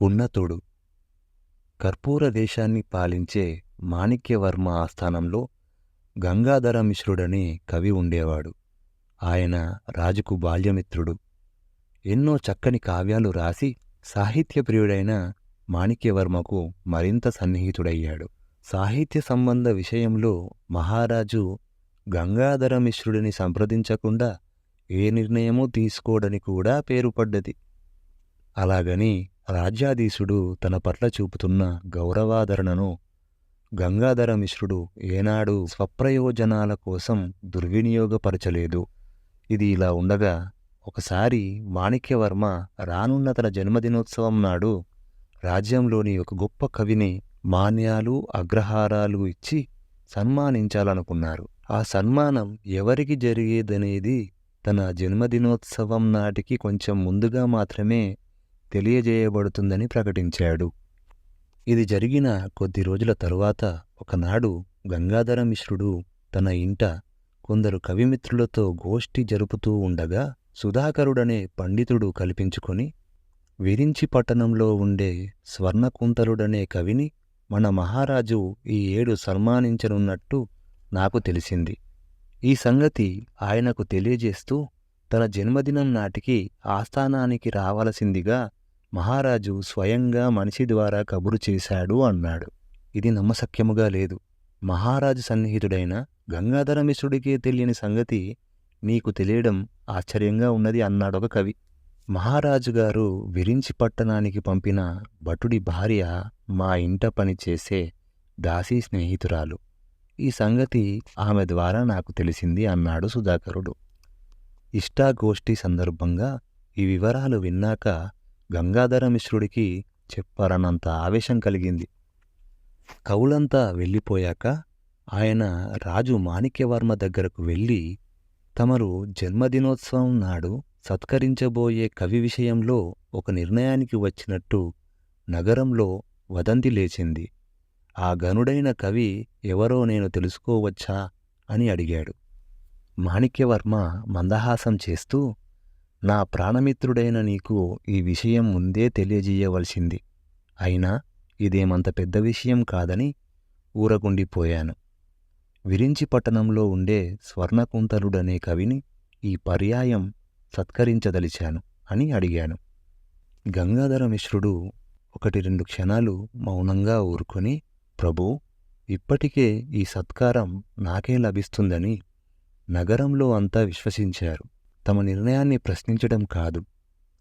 ఉన్నతుడు కర్పూర దేశాన్ని పాలించే మాణిక్యవర్మ ఆస్థానంలో గంగాధర మిశ్రుడనే కవి ఉండేవాడు. ఆయన రాజుకు బాల్యమిత్రుడు. ఎన్నో చక్కని కావ్యాలు రాసి సాహిత్యప్రియుడైన మాణిక్యవర్మకు మరింత సన్నిహితుడయ్యాడు. సాహిత్య సంబంధ విషయంలో మహారాజు గంగాధర మిశ్రుడిని సంప్రదించకుండా ఏ నిర్ణయమూ తీసుకోడని కూడా పేరుపడ్డది. అలాగని రాజ్యాధీశుడు తన పట్ల చూపుతున్న గౌరవాదరణను గంగాధర మిశ్రుడు ఏనాడు స్వప్రయోజనాల కోసం దుర్వినియోగపరచలేదు. ఇది ఇలా ఉండగా ఒకసారి మాణిక్యవర్మ రానున్న తన జన్మదినోత్సవం నాడు రాజ్యంలోని ఒక గొప్ప కవిని మాన్యాలు అగ్రహారాలు ఇచ్చి సన్మానించాలనుకున్నారు. ఆ సన్మానం ఎవరికి జరిగేదనేది తన జన్మదినోత్సవం నాటికి కొంచెం ముందుగా మాత్రమే తెలియజేయబడుతుందని ప్రకటించాడు. ఇది జరిగిన కొద్ది రోజుల తరువాత ఒకనాడు గంగాధర మిశ్రుడు తన ఇంట కొందరు కవిమిత్రులతో గోష్ఠి జరుపుతూ ఉండగా సుధాకరుడనే పండితుడు కల్పించుకొని విరించి పట్టణంలో ఉండే స్వర్ణకుంతలుడనే కవిని మన మహారాజు ఈ ఏడు సన్మానించనున్నట్టు నాకు తెలిసింది. ఈ సంగతి ఆయనకు తెలియజేస్తూ తన జన్మదినం నాటికి ఆస్థానానికి రావలసిందిగా మహారాజు స్వయంగా మనిషి ద్వారా కబురు చేశాడు అన్నాడు. ఇది నమ్మశక్యముగా లేదు. మహారాజు సన్నిహితుడైన గంగాధర మిశ్రుడికే తెలియని సంగతి నీకు తెలియడం ఆశ్చర్యంగా ఉన్నది అన్నాడొక కవి. మహారాజుగారు విరించి పట్టణానికి పంపిన భటుడి భార్య మా ఇంట పనిచేసే దాసీ స్నేహితురాలు. ఈ సంగతి ఆమె ద్వారా నాకు తెలిసింది అన్నాడు సుధాకరుడు. ఇష్టాగోష్ఠి సందర్భంగా ఈ వివరాలు విన్నాక గంగాధర మిశ్రుడికి చెప్పరనంత ఆవేశం కలిగింది. కవులంతా వెళ్ళిపోయాక ఆయన రాజు మాణిక్యవర్మ దగ్గరకు వెళ్ళి తమరు జన్మదినోత్సవం నాడు సత్కరించబోయే కవి విషయంలో ఒక నిర్ణయానికి వచ్చినట్టు నగరంలో వదంతి లేచింది. ఆ గనుడైన కవి ఎవరో నేను తెలుసుకోవచ్చా అని అడిగాడు. మాణిక్యవర్మ మందహాసం చేస్తూ, నా ప్రాణమిత్రుడైన నీకు ఈ విషయం ముందే తెలియజేయవలసింది. అయినా ఇదేమంత పెద్ద విషయం కాదని ఊరకుండిపోయాను. విరించి పట్టణంలో ఉండే స్వర్ణకుంతలుడనే కవిని ఈ పర్యాయం సత్కరించదలిచాను అని అడిగాను. గంగాధర మిశ్రుడు 1-2 క్షణాలు మౌనంగా ఊరుకొని, ప్రభూ, ఇప్పటికే ఈ సత్కారం నాకే లభిస్తుందని నగరంలో అంతా విశ్వసించారు. తమ నిర్ణయాన్ని ప్రశ్నించడం కాదు,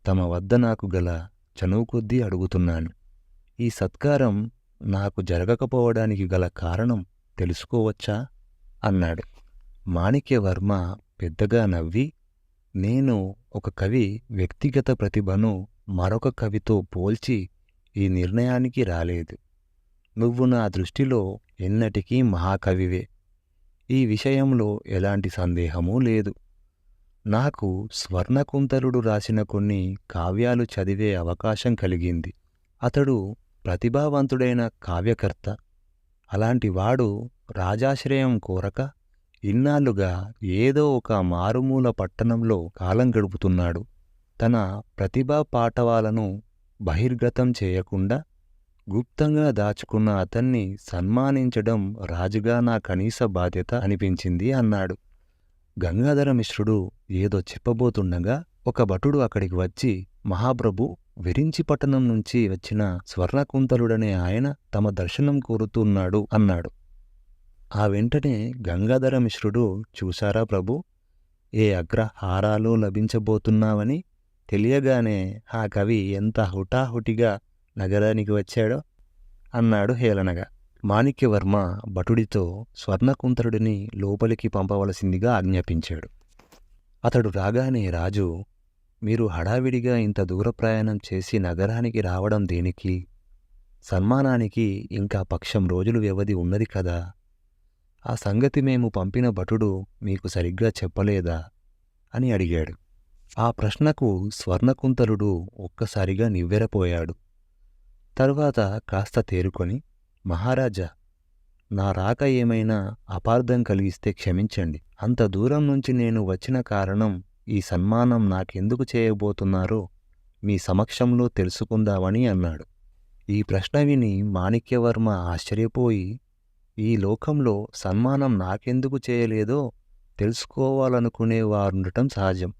తమ వద్ద నాకు గల చనువు కొద్దీ అడుగుతున్నాను. ఈ సత్కారం నాకు జరగకపోవడానికి గల కారణం తెలుసుకోవచ్చా అన్నాడు. మాణిక్యవర్మ పెద్దగా నవ్వి, నేను ఒక కవి వ్యక్తిగత ప్రతిభను మరొక కవితో పోల్చి ఈ నిర్ణయానికి రాలేదు. నువ్వు నా దృష్టిలో ఎన్నటికీ మహాకవివే. ఈ విషయంలో ఎలాంటి సందేహమూ లేదు. నాకు స్వర్ణకుంతలుడు రాసిన కొన్ని కావ్యాలు చదివే అవకాశం కలిగింది. అతడు ప్రతిభావంతుడైన కావ్యకర్త. అలాంటి వాడు రాజాశ్రయం కోరక ఇన్నాళ్లుగా ఏదో ఒక మారుమూల పట్టణంలో కాలం గడుపుతున్నాడు. తన ప్రతిభా పాటవాలను బహిర్గతం చేయకుండా గుప్తంగా దాచుకున్న అతన్ని సన్మానించడం రాజుగా నా కనీస బాధ్యత అనిపించింది అన్నాడు. గంగాధర మిశ్రుడు ఏదో చెప్పబోతుండగా ఒక భటుడు అక్కడికి వచ్చి, మహాప్రభు, విరించి పట్టణం నుంచి వచ్చిన స్వర్ణకుంతలుడనే ఆయన తమ దర్శనం కోరుతున్నాడు అన్నాడు. ఆ వెంటనే గంగాధర మిశ్రుడు, చూశారా ప్రభు, ఏ అగ్రహారాలు లభించబోతున్నావని తెలియగానే ఆ కవి ఎంత హుటాహుటిగా నగరానికి వచ్చాడో అన్నాడు హేళనగా. మాణిక్యవర్మ భటుడితో స్వర్ణకుంతలుడిని లోపలికి పంపవలసిందిగా ఆజ్ఞాపించాడు. అతడు రాగానే రాజు, మీరు హడావిడిగా ఇంత దూర ప్రయాణం చేసి నగరానికి రావడం దేనికి? సన్మానానికి ఇంకా పక్షం రోజులు వ్యవధి ఉన్నది కదా. ఆ సంగతి మేము పంపిన భటుడు మీకు సరిగ్గా చెప్పలేదా అని అడిగాడు. ఆ ప్రశ్నకు స్వర్ణకుంతలుడు ఒక్కసారిగా నివ్వెరపోయాడు. తరువాత కాస్త తేరుకొని, మహారాజా, నా రాక ఏమైనా అపార్థం కలిగిస్తే క్షమించండి. అంత దూరం నుంచి నేను వచ్చిన కారణం ఈ సన్మానం నాకెందుకు చేయబోతున్నారో మీ సమక్షంలో తెలుసుకుందామని అన్నాడు. ఈ ప్రశ్న విని మాణిక్యవర్మ ఆశ్చర్యపోయి, ఈ లోకంలో సన్మానం నాకెందుకు చేయలేదో తెలుసుకోవాలనుకునే వారుండటం సహజం.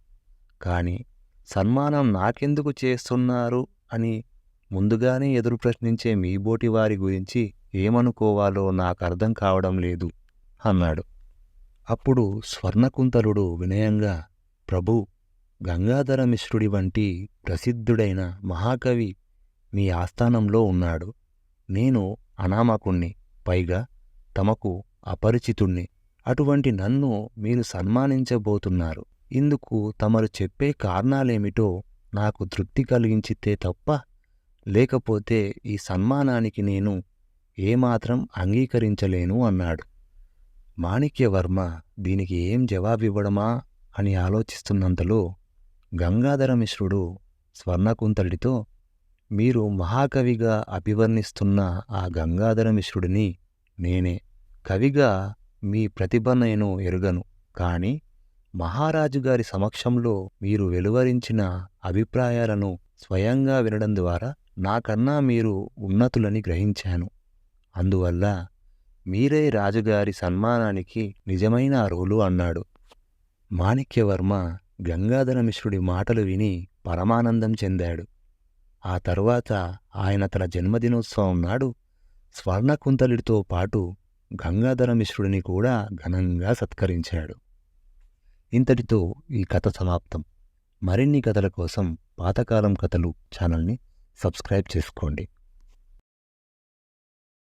కాని సన్మానం నాకెందుకు చేస్తున్నారు అని ముందుగానే ఎదురు ప్రశ్నించే మీబోటి వారి గురించి ఏమనుకోవాలో నాకర్థం కావడం లేదు అన్నాడు. అప్పుడు స్వర్ణకుంతలుడు వినయంగా, ప్రభూ, గంగాధర మిశ్రుడి వంటి ప్రసిద్ధుడైన మహాకవి మీ ఆస్థానంలో ఉన్నాడు. నేను అనామకుణ్ణి, పైగా తమకు అపరిచితుణ్ణి. అటువంటి నన్ను మీరు సన్మానించబోతున్నారు. ఇందుకు తమరు చెప్పే కారణాలేమిటో నాకు తృప్తి కలిగించితే తప్ప, లేకపోతే ఈ సన్మానానికి నేను ఏమాత్రం అంగీకరించలేను అన్నాడు. మాణిక్యవర్మ దీనికి ఏం జవాబివ్వడమా అని ఆలోచిస్తున్నంతలో గంగాధర మిశ్రుడు స్వర్ణకుంతలుడితో, మీరు మహాకవిగా అభివర్ణిస్తున్న ఆ గంగాధర మిశ్రుడిని నేనే. కవిగా మీ ప్రతిభ నేను ఎరుగను. కాని మహారాజుగారి సమక్షంలో మీరు వెలువరించిన అభిప్రాయాలను స్వయంగా వినడం ద్వారా నాకన్నా మీరు ఉన్నతులని గ్రహించాను. అందువల్ల మీరే రాజుగారి సన్మానానికి నిజమైన అర్హులు అన్నాడు. మాణిక్యవర్మ గంగాధర మిశ్రుడి మాటలు విని పరమానందం చెందాడు. ఆ తరువాత ఆయన తన జన్మదినోత్సవం నాడు స్వర్ణకుంతలుడితో పాటు గంగాధర మిశ్రుడిని కూడా ఘనంగా సత్కరించాడు. ఇంతటితో ఈ కథ సమాప్తం. మరిన్ని కథల కోసం పాతకాలం కథలు ఛానల్ని సబ్స్క్రైబ్ చేసుకోండి.